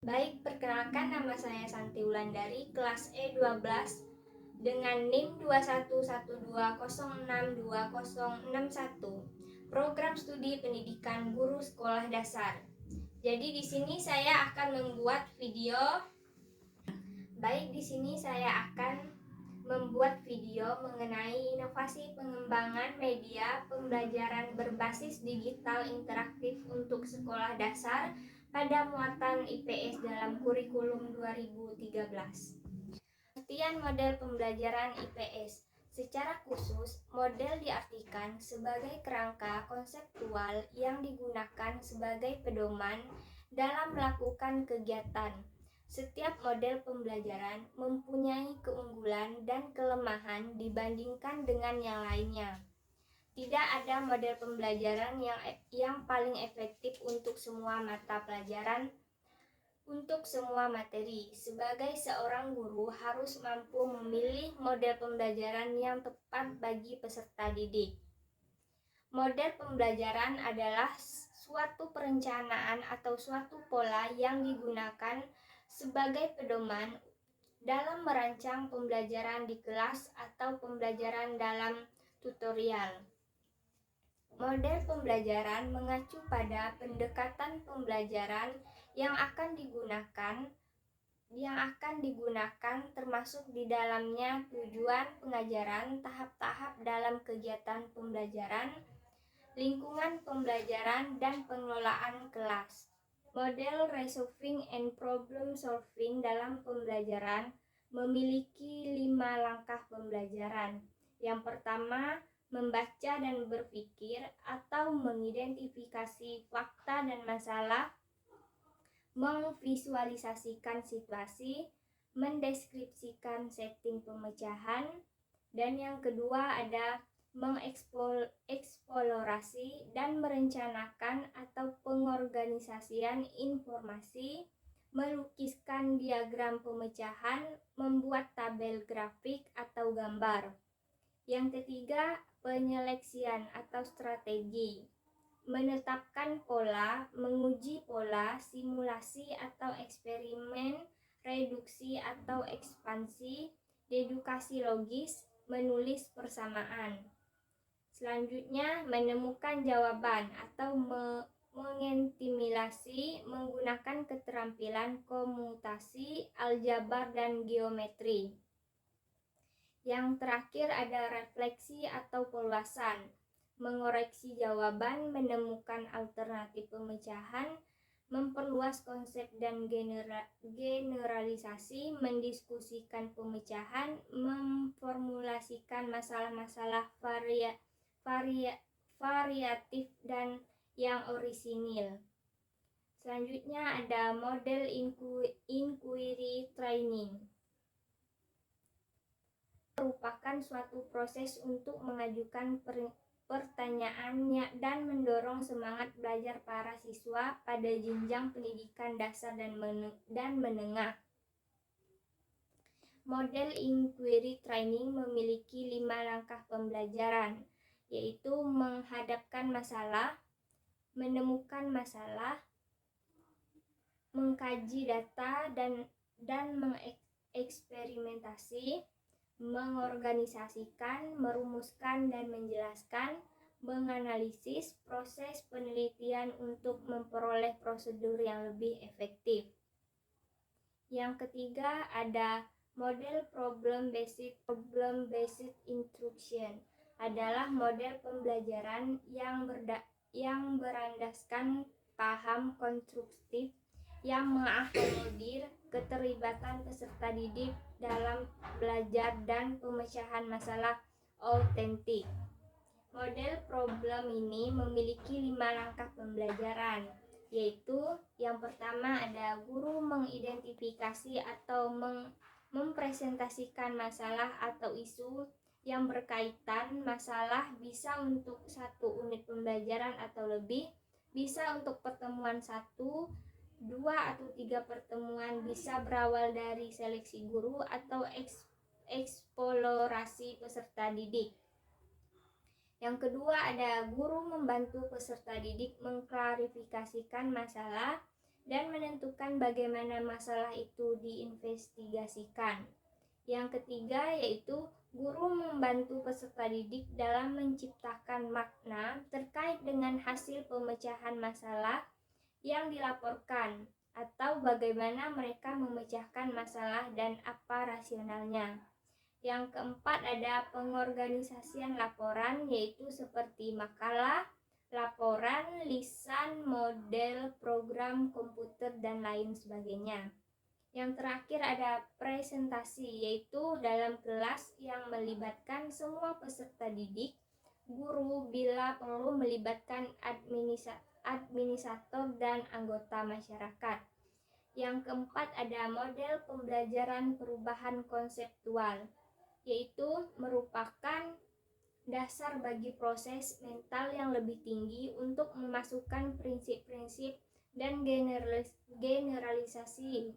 Baik, perkenalkan nama saya Santi Wulandari, kelas E12 dengan NIM 2112062061, Program Studi Pendidikan Guru Sekolah Dasar. Jadi di sini saya akan membuat video. Saya akan membuat video mengenai inovasi pengembangan media pembelajaran berbasis digital interaktif untuk sekolah dasar pada muatan IPS dalam kurikulum 2013. Pengertian model pembelajaran IPS. Secara khusus, model diartikan sebagai kerangka konseptual yang digunakan sebagai pedoman dalam melakukan kegiatan. Setiap model pembelajaran mempunyai keunggulan dan kelemahan dibandingkan dengan yang lainnya. Tidak ada model pembelajaran yang paling efektif untuk semua mata pelajaran, untuk semua materi. Sebagai seorang guru harus mampu memilih model pembelajaran yang tepat bagi peserta didik. Model pembelajaran adalah suatu perencanaan atau suatu pola yang digunakan sebagai pedoman dalam merancang pembelajaran di kelas atau pembelajaran dalam tutorial. Model pembelajaran mengacu pada pendekatan pembelajaran yang akan digunakan termasuk di dalamnya tujuan pengajaran, tahap-tahap dalam kegiatan pembelajaran, lingkungan pembelajaran, dan pengelolaan kelas. Model resolving and problem solving dalam pembelajaran memiliki 5 langkah pembelajaran. Yang pertama, membaca dan berpikir atau mengidentifikasi fakta dan masalah, memvisualisasikan situasi, mendeskripsikan setting pemecahan, dan yang kedua ada mengeksplorasi dan merencanakan atau pengorganisasian informasi, melukiskan diagram pemecahan, membuat tabel grafik atau gambar. Yang ketiga, penyeleksian atau strategi, menetapkan pola, menguji pola, simulasi atau eksperimen, reduksi atau ekspansi, dedukasi logis, menulis persamaan. Selanjutnya, menemukan jawaban atau mengintimidasi menggunakan keterampilan komutasi, aljabar, dan geometri. Yang terakhir ada refleksi atau peluasan, mengoreksi jawaban, menemukan alternatif pemecahan, memperluas konsep dan generalisasi, mendiskusikan pemecahan, memformulasikan masalah-masalah variatif dan yang orisinil. Selanjutnya ada model inquiry training. Merupakan suatu proses untuk mengajukan pertanyaan dan mendorong semangat belajar para siswa pada jenjang pendidikan dasar dan menengah. Model inquiry training memiliki 5 langkah pembelajaran, yaitu menghadapkan masalah, menemukan masalah, mengkaji data dan mengeksperimentasi, mengorganisasikan, merumuskan dan menjelaskan, menganalisis, proses penelitian untuk memperoleh prosedur yang lebih efektif. Yang ketiga ada model problem-based instruction, adalah model pembelajaran yang berlandaskan paham konstruktif yang mengakomodir keterlibatan peserta didik dalam belajar dan pemecahan masalah autentik. Model problem ini memiliki 5 langkah pembelajaran, yaitu yang pertama ada guru mengidentifikasi atau mempresentasikan masalah atau isu yang berkaitan. Masalah bisa untuk 1 unit pembelajaran atau lebih, bisa untuk pertemuan 1, 2 atau 3 pertemuan, bisa berawal dari seleksi guru atau eksplorasi peserta didik. Yang kedua ada guru membantu peserta didik mengklarifikasikan masalah. dan menentukan bagaimana masalah itu diinvestigasikan. Yang ketiga yaitu guru membantu peserta didik dalam menciptakan makna terkait dengan hasil pemecahan masalah yang dilaporkan atau bagaimana mereka memecahkan masalah dan apa rasionalnya. Yang keempat ada pengorganisasian laporan, yaitu seperti makalah, laporan, lisan, model, program komputer, dan lain sebagainya. Yang terakhir ada presentasi, yaitu dalam kelas yang melibatkan semua peserta didik, guru bila perlu melibatkan administrator dan anggota masyarakat. Yang keempat ada model pembelajaran perubahan konseptual, yaitu merupakan dasar bagi proses mental yang lebih tinggi untuk memasukkan prinsip-prinsip dan generalisasi.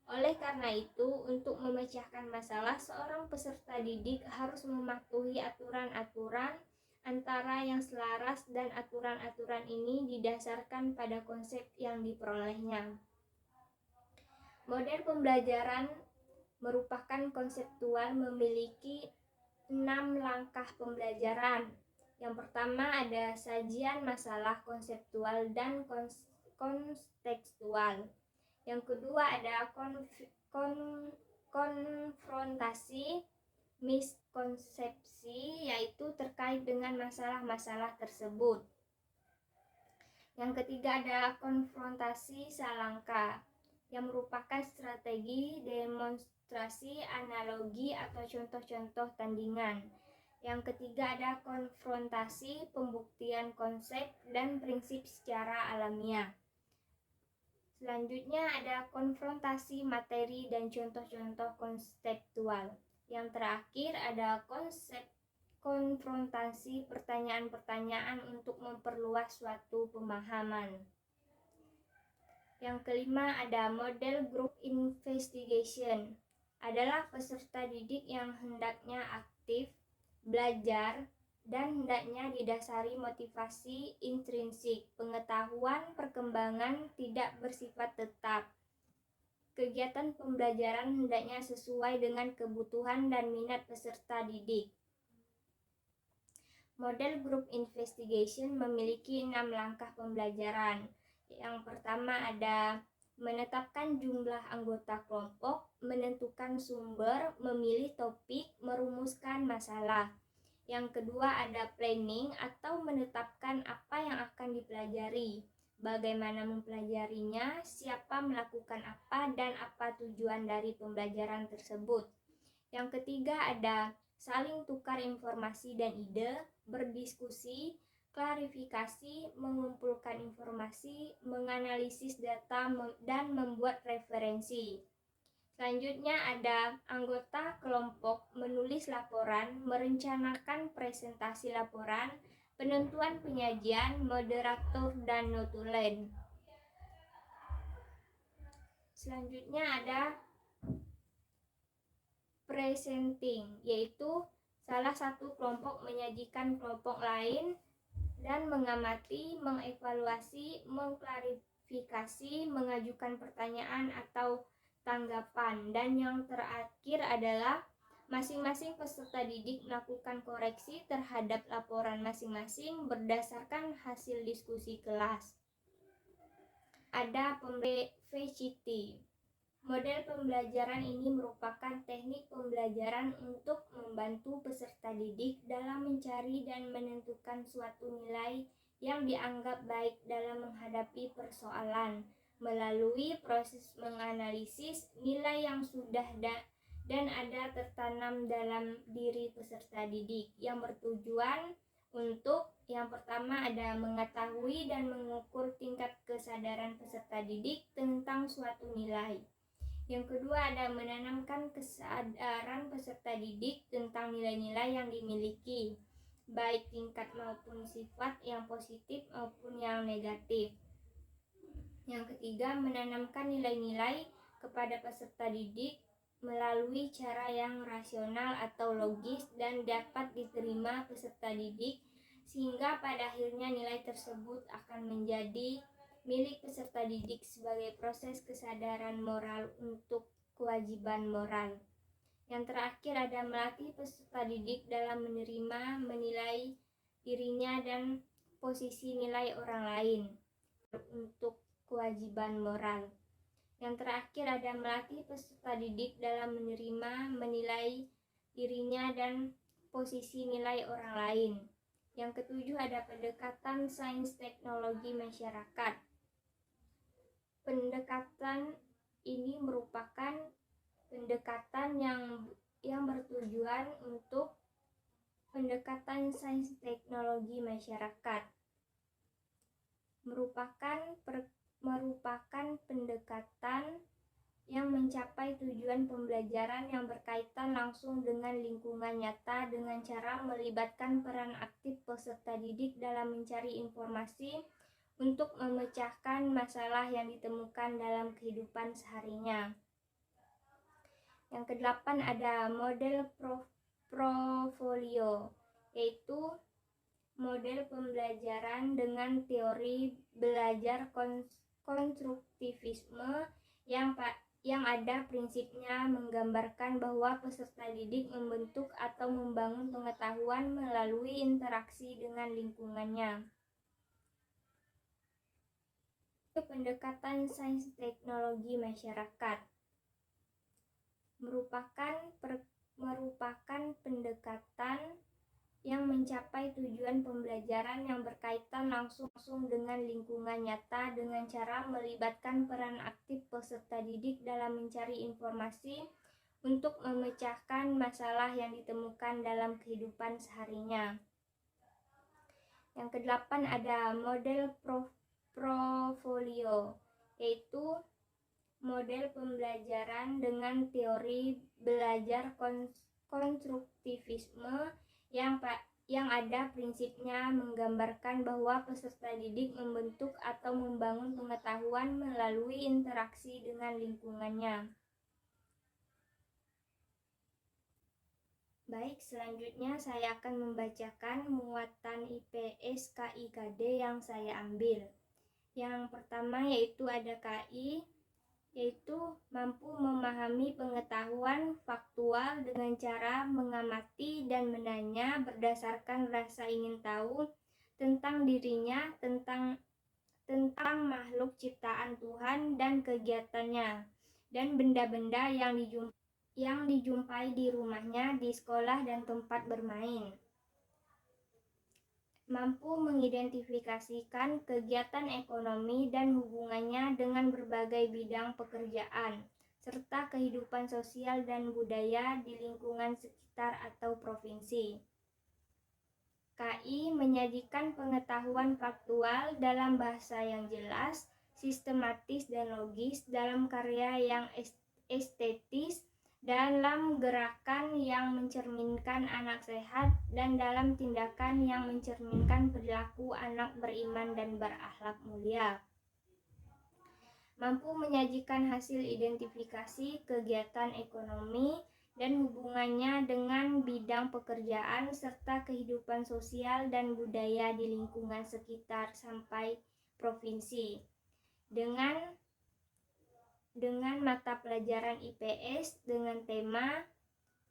Oleh karena itu, untuk memecahkan masalah, seorang peserta didik harus mematuhi aturan-aturan antara yang selaras, dan aturan-aturan ini didasarkan pada konsep yang diperolehnya. Model pembelajaran merupakan konseptual, memiliki 6 langkah pembelajaran. Yang pertama ada sajian masalah konseptual dan kontekstual. Yang kedua ada konfrontasi miskonsepsi, yaitu terkait dengan masalah-masalah tersebut. Yang ketiga ada konfrontasi salangka, yang merupakan strategi demonstrasi, analogi, atau contoh-contoh tandingan. Yang ketiga ada konfrontasi pembuktian konsep dan prinsip secara alamiah. Selanjutnya ada konfrontasi materi dan contoh-contoh konseptual. Yang terakhir ada konfrontasi pertanyaan-pertanyaan untuk memperluas suatu pemahaman. Yang kelima ada model group investigation, adalah peserta didik yang hendaknya aktif, belajar, dan hendaknya didasari motivasi intrinsik, pengetahuan perkembangan tidak bersifat tetap. Kegiatan pembelajaran hendaknya sesuai dengan kebutuhan dan minat peserta didik. Model group investigation memiliki 6 langkah pembelajaran. Yang pertama ada menetapkan jumlah anggota kelompok, menentukan sumber, memilih topik, merumuskan masalah. Yang kedua ada planning atau menetapkan apa yang akan dipelajari, bagaimana mempelajarinya, siapa melakukan apa, dan apa tujuan dari pembelajaran tersebut. Yang ketiga ada saling tukar informasi dan ide, berdiskusi, klarifikasi, mengumpulkan informasi, menganalisis data, dan membuat referensi. Selanjutnya ada anggota kelompok menulis laporan, merencanakan presentasi laporan, penentuan penyajian, moderator, dan notulen. Selanjutnya ada presenting, yaitu salah satu kelompok menyajikan kelompok lain dan mengamati, mengevaluasi, mengklarifikasi, mengajukan pertanyaan atau tanggapan. Dan yang terakhir adalah masing-masing peserta didik melakukan koreksi terhadap laporan masing-masing berdasarkan hasil diskusi kelas. Ada VCT. Model pembelajaran ini merupakan teknik pembelajaran untuk membantu peserta didik dalam mencari dan menentukan suatu nilai yang dianggap baik dalam menghadapi persoalan, melalui proses menganalisis nilai yang sudah dan ada tertanam dalam diri peserta didik, yang bertujuan untuk yang pertama ada mengetahui dan mengukur tingkat kesadaran peserta didik tentang suatu nilai. Yang kedua ada menanamkan kesadaran peserta didik tentang nilai-nilai yang dimiliki, baik tingkat maupun sifat yang positif maupun yang negatif. Yang ketiga menanamkan nilai-nilai kepada peserta didik melalui cara yang rasional atau logis dan dapat diterima peserta didik, sehingga pada akhirnya nilai tersebut akan menjadi milik peserta didik sebagai proses kesadaran moral untuk kewajiban moral. Yang terakhir ada melatih peserta didik dalam menerima, menilai dirinya dan posisi nilai orang lain untuk kewajiban moral. Yang terakhir ada melatih peserta didik dalam menerima, menilai dirinya dan posisi nilai orang lain. Yang ketujuh ada pendekatan sains teknologi masyarakat. Pendekatan ini merupakan pendekatan yang bertujuan untuk pendekatan sains teknologi masyarakat. Merupakan pendekatan yang mencapai tujuan pembelajaran yang berkaitan langsung dengan lingkungan nyata dengan cara melibatkan peran aktif peserta didik dalam mencari informasi untuk memecahkan masalah yang ditemukan dalam kehidupan seharinya. Yang kedelapan ada model portfolio, yaitu model pembelajaran dengan teori belajar konstruktivisme yang ada prinsipnya menggambarkan bahwa peserta didik membentuk atau membangun pengetahuan melalui interaksi dengan lingkungannya. Pendekatan sains teknologi masyarakat merupakan pendekatan yang mencapai tujuan pembelajaran yang berkaitan langsung dengan lingkungan nyata dengan cara melibatkan peran aktif peserta didik dalam mencari informasi untuk memecahkan masalah yang ditemukan dalam kehidupan seharinya. Yang kedelapan ada model portfolio, yaitu model pembelajaran dengan teori belajar konstruktivisme yang ada prinsipnya menggambarkan bahwa peserta didik membentuk atau membangun pengetahuan melalui interaksi dengan lingkungannya. Baik, selanjutnya saya akan membacakan muatan IPS KI-KD yang saya ambil. Yang pertama yaitu ada KI, yaitu mampu memahami pengetahuan faktual dengan cara mengamati dan menanya berdasarkan rasa ingin tahu tentang dirinya, tentang makhluk ciptaan Tuhan dan kegiatannya, dan benda-benda yang dijumpai di rumahnya, di sekolah, dan tempat bermain. Mampu mengidentifikasikan kegiatan ekonomi dan hubungannya dengan berbagai bidang pekerjaan, serta kehidupan sosial dan budaya di lingkungan sekitar atau provinsi. KI menyajikan pengetahuan faktual dalam bahasa yang jelas, sistematis dan logis, dalam karya yang estetis, dalam gerakan yang mencerminkan anak sehat, dan dalam tindakan yang mencerminkan perilaku anak beriman dan berakhlak mulia. Mampu menyajikan hasil identifikasi kegiatan ekonomi dan hubungannya dengan bidang pekerjaan serta kehidupan sosial dan budaya di lingkungan sekitar sampai provinsi. Dengan mata pelajaran IPS dengan tema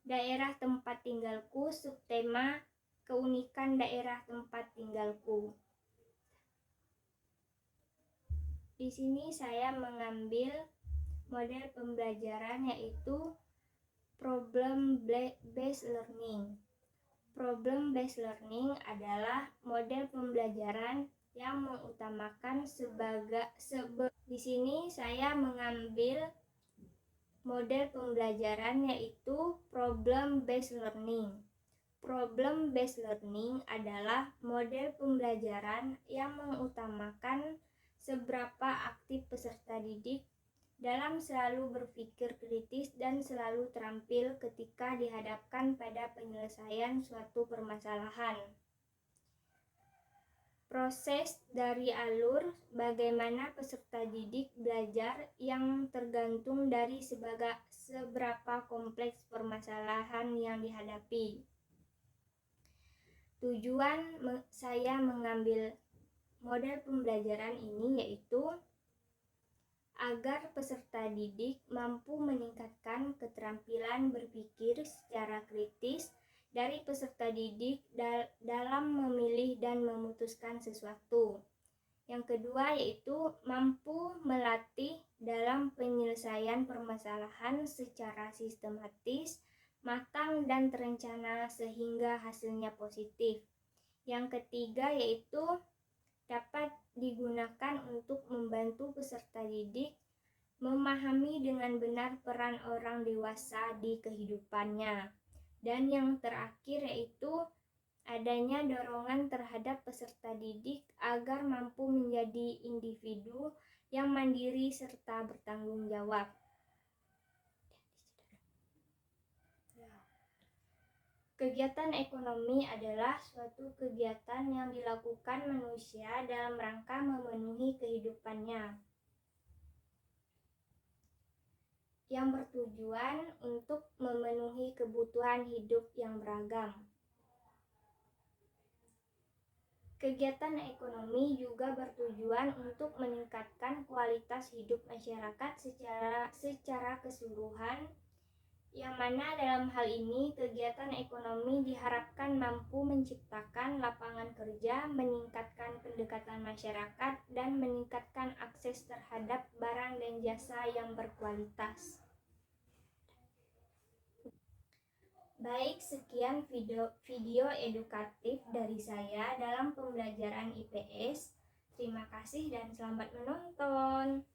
daerah tempat tinggalku, subtema keunikan daerah tempat tinggalku. Di sini saya mengambil model pembelajaran yaitu problem based learning. Problem based learning adalah model pembelajaran yang mengutamakan di sini saya mengambil model pembelajaran yaitu problem based learning. Problem based learning adalah model pembelajaran yang mengutamakan seberapa aktif peserta didik dalam selalu berpikir kritis dan selalu terampil ketika dihadapkan pada penyelesaian suatu permasalahan. Proses dari alur bagaimana peserta didik belajar yang tergantung dari seberapa kompleks permasalahan yang dihadapi. Tujuan saya mengambil model pembelajaran ini yaitu agar peserta didik mampu meningkatkan keterampilan berpikir secara kritis dari peserta didik dalam memilih dan memutuskan sesuatu. Yang kedua yaitu mampu melatih dalam penyelesaian permasalahan secara sistematis, matang dan terencana sehingga hasilnya positif. Yang ketiga yaitu dapat digunakan untuk membantu peserta didik memahami dengan benar peran orang dewasa di kehidupannya. Dan yang terakhir yaitu adanya dorongan terhadap peserta didik agar mampu menjadi individu yang mandiri serta bertanggung jawab. Kegiatan ekonomi adalah suatu kegiatan yang dilakukan manusia dalam rangka memenuhi kehidupannya, yang bertujuan untuk memenuhi kebutuhan hidup yang beragam. Kegiatan ekonomi juga bertujuan untuk meningkatkan kualitas hidup masyarakat secara keseluruhan, yang mana dalam hal ini kegiatan ekonomi diharapkan mampu menciptakan lapangan kerja, meningkatkan pendekatan masyarakat, dan meningkatkan akses terhadap barang dan jasa yang berkualitas. Baik, sekian video edukatif dari saya dalam pembelajaran IPS. Terima kasih dan selamat menonton.